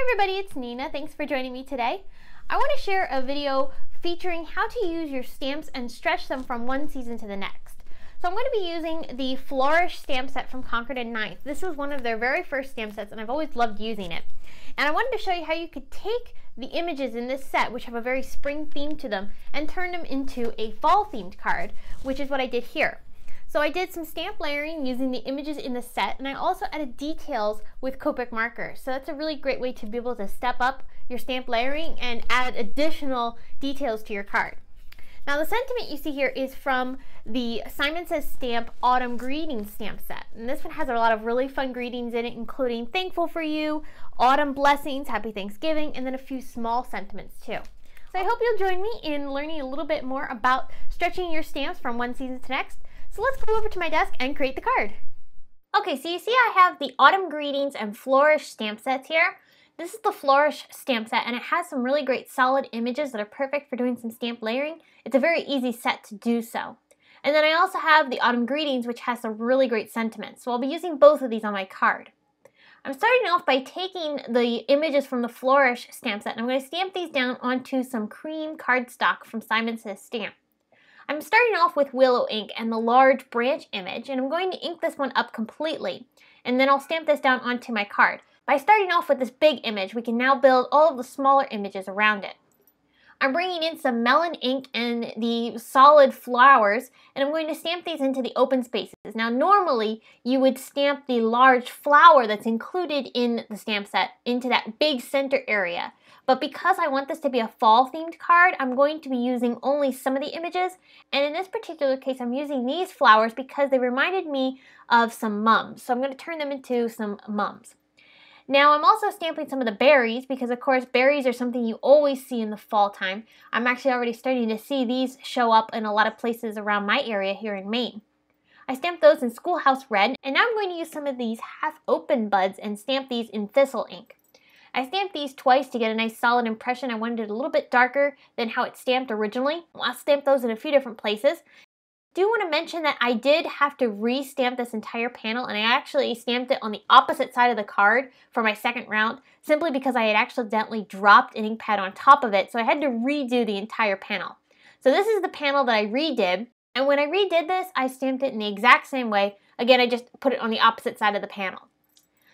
everybody, it's Nina. Thanks for joining me today. I want to share a video featuring how to use your stamps and stretch them from one season to the next. So I'm going to be using the Flourish stamp set from Concord and 9th. This was one of their very first stamp sets and I've always loved using it. And I wanted to show you how you could take the images in this set, which have a very spring theme to them, and turn them into a fall themed card, which is what I did here. So I did some stamp layering using the images in the set, and I also added details with Copic markers. So that's a really great way to be able to step up your stamp layering and add additional details to your card. Now the sentiment you see here is from the Simon Says Stamp Autumn Greetings stamp set. And this one has a lot of really fun greetings in it, including thankful for you, autumn blessings, happy Thanksgiving, and then a few small sentiments too. So I hope you'll join me in learning a little bit more about stretching your stamps from one season to next. So let's go over to my desk and create the card. Okay, so you see I have the Autumn Greetings and Flourish stamp sets here. This is the Flourish stamp set and it has some really great solid images that are perfect for doing some stamp layering. It's a very easy set to do so. And then I also have the Autumn Greetings, which has some really great sentiments. So I'll be using both of these on my card. I'm starting off by taking the images from the Flourish stamp set and I'm going to stamp these down onto some cream cardstock from Simon Says Stamp. I'm starting off with Willow ink and the large branch image, and I'm going to ink this one up completely, and then I'll stamp this down onto my card. By starting off with this big image, we can now build all of the smaller images around it. I'm bringing in some melon ink and the solid flowers, and I'm going to stamp these into the open spaces. Now normally you would stamp the large flower that's included in the stamp set into that big center area. But because I want this to be a fall themed card, I'm going to be using only some of the images, and in this particular case I'm using these flowers because they reminded me of some mums. So I'm going to turn them into some mums. Now I'm also stamping some of the berries because of course berries are something you always see in the fall time. I'm actually already starting to see these show up in a lot of places around my area here in Maine. I stamped those in Schoolhouse Red, and now I'm going to use some of these half open buds and stamp these in Thistle ink. I stamped these twice to get a nice solid impression. I wanted it a little bit darker than how it's stamped originally. I'll stamp those in a few different places. I do want to mention that I did have to re-stamp this entire panel, and I actually stamped it on the opposite side of the card for my second round simply because I had accidentally dropped an ink pad on top of it, so I had to redo the entire panel. So this is the panel that I redid, and when I redid this I stamped it in the exact same way. Again, I just put it on the opposite side of the panel.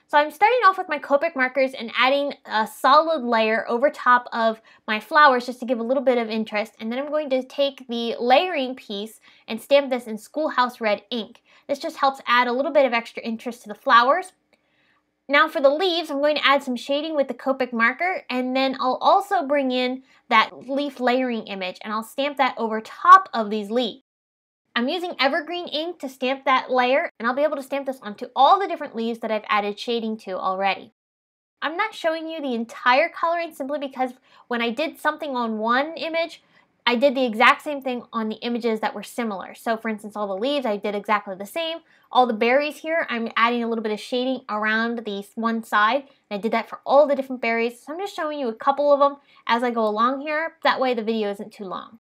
So I'm starting off with my Copic markers and adding a solid layer over top of my flowers just to give a little bit of interest, and then I'm going to take the layering piece and stamp this in Schoolhouse Red ink. This just helps add a little bit of extra interest to the flowers. Now for the leaves, I'm going to add some shading with the Copic marker, and then I'll also bring in that leaf layering image and I'll stamp that over top of these leaves. I'm using evergreen ink to stamp that layer, and I'll be able to stamp this onto all the different leaves that I've added shading to already. I'm not showing you the entire coloring simply because when I did something on one image, I did the exact same thing on the images that were similar. So for instance, all the leaves, I did exactly the same. All the berries here, I'm adding a little bit of shading around the one side, and I did that for all the different berries. So I'm just showing you a couple of them as I go along here. That way the video isn't too long.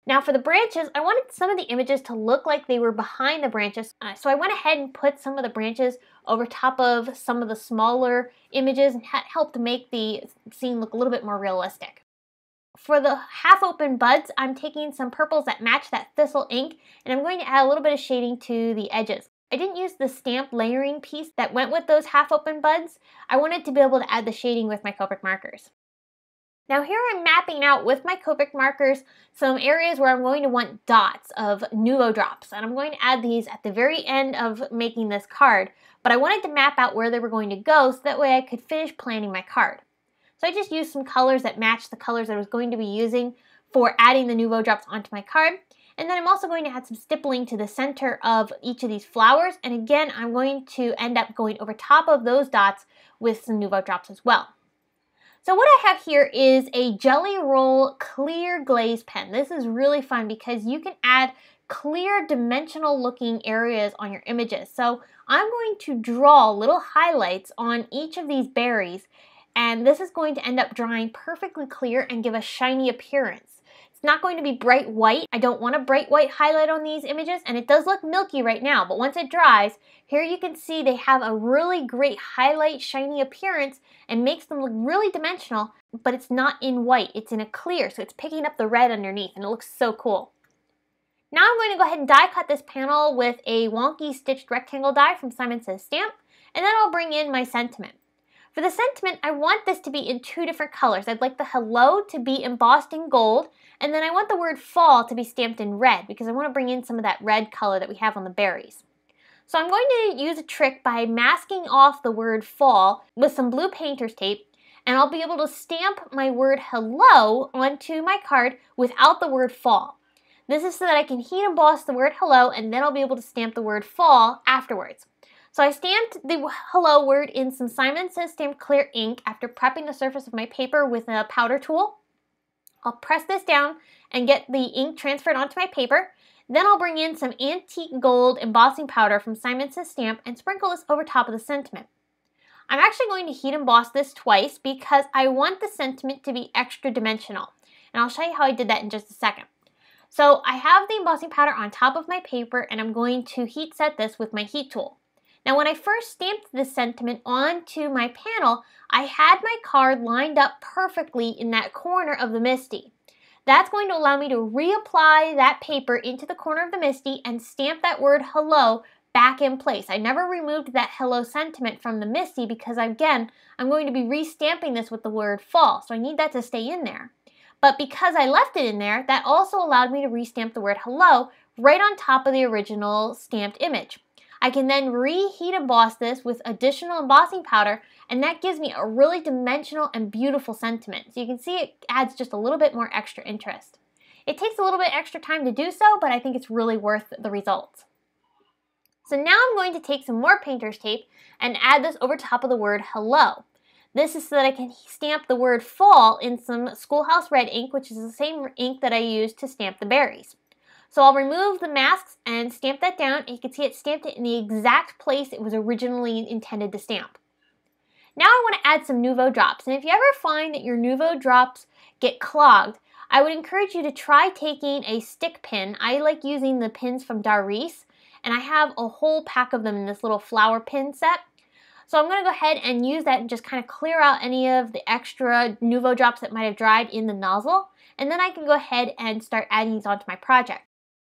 Now for the branches, I wanted some of the images to look like they were behind the branches, so I went ahead and put some of the branches over top of some of the smaller images, and that helped make the scene look a little bit more realistic. For the half open buds, I'm taking some purples that match that Thistle ink, and I'm going to add a little bit of shading to the edges. I didn't use the stamp layering piece that went with those half open buds. I wanted to be able to add the shading with my Copic markers. Now here I'm mapping out with my Copic markers some areas where I'm going to want dots of Nuvo drops, and I'm going to add these at the very end of making this card, but I wanted to map out where they were going to go so that way I could finish planning my card. So I just used some colors that matched the colors that I was going to be using for adding the Nuvo drops onto my card, and then I'm also going to add some stippling to the center of each of these flowers, and again I'm going to end up going over top of those dots with some Nuvo drops as well. So what I have here is a Jelly Roll clear glaze pen. This is really fun because you can add clear dimensional looking areas on your images. So I'm going to draw little highlights on each of these berries, and this is going to end up drying perfectly clear and give a shiny appearance. It's not going to be bright white. I don't want a bright white highlight on these images, and it does look milky right now, but once it dries, here you can see they have a really great highlight, shiny appearance and makes them look really dimensional, but it's not in white, it's in a clear, so it's picking up the red underneath, and it looks so cool. Now I'm going to go ahead and die cut this panel with a wonky stitched rectangle die from Simon Says Stamp, and then I'll bring in my sentiment. For the sentiment, I want this to be in 2 different colors. I'd like the hello to be embossed in gold, and then I want the word fall to be stamped in red because I want to bring in some of that red color that we have on the berries. So I'm going to use a trick by masking off the word fall with some blue painter's tape, and I'll be able to stamp my word hello onto my card without the word fall. This is so that I can heat emboss the word hello, and then I'll be able to stamp the word fall afterwards. So I stamped the hello word in some Simon Says Stamp clear ink after prepping the surface of my paper with a powder tool. I'll press this down and get the ink transferred onto my paper. Then I'll bring in some antique gold embossing powder from Simon Says Stamp and sprinkle this over top of the sentiment. I'm actually going to heat emboss this twice because I want the sentiment to be extra dimensional. And I'll show you how I did that in just a second. So I have the embossing powder on top of my paper, and I'm going to heat set this with my heat tool. Now when I first stamped this sentiment onto my panel, I had my card lined up perfectly in that corner of the Misti. That's going to allow me to reapply that paper into the corner of the Misti and stamp that word hello back in place. I never removed that hello sentiment from the Misti because, again, I'm going to be restamping this with the word fall, so I need that to stay in there. But because I left it in there, that also allowed me to restamp the word hello right on top of the original stamped image. I can then reheat emboss this with additional embossing powder, and that gives me a really dimensional and beautiful sentiment. So you can see it adds just a little bit more extra interest. It takes a little bit extra time to do so, but I think it's really worth the results. So now I'm going to take some more painter's tape and add this over top of the word hello. This is so that I can stamp the word fall in some Schoolhouse Red ink, which is the same ink that I used to stamp the berries. So I'll remove the masks and stamp that down, and you can see it stamped it in the exact place it was originally intended to stamp. Now I want to add some Nuvo drops, and if you ever find that your Nuvo drops get clogged, I would encourage you to try taking a stick pin. I like using the pins from Darice, and I have a whole pack of them in this little flower pin set. So I'm going to go ahead and use that and just kind of clear out any of the extra Nuvo drops that might have dried in the nozzle, and then I can go ahead and start adding these onto my project.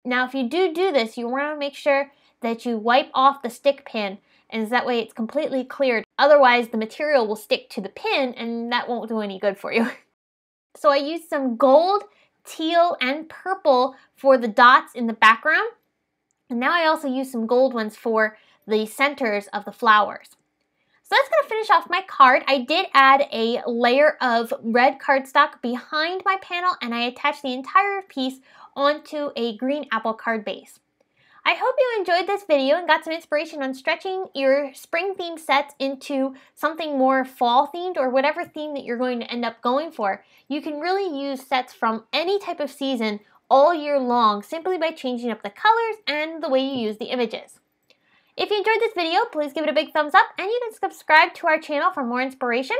Now if you do this, you want to make sure that you wipe off the stick pin, and that way it's completely cleared. Otherwise the material will stick to the pin and that won't do any good for you. So I used some gold, teal, and purple for the dots in the background. And now I also use some gold ones for the centers of the flowers. So that's going to finish off my card. I did add a layer of red cardstock behind my panel, and I attached the entire piece onto a green apple card base. I hope you enjoyed this video and got some inspiration on stretching your spring themed sets into something more fall themed or whatever theme that you're going to end up going for. You can really use sets from any type of season all year long simply by changing up the colors and the way you use the images. If you enjoyed this video, please give it a big thumbs up, and you can subscribe to our channel for more inspiration.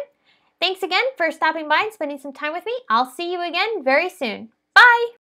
Thanks again for stopping by and spending some time with me. I'll see you again very soon. Bye!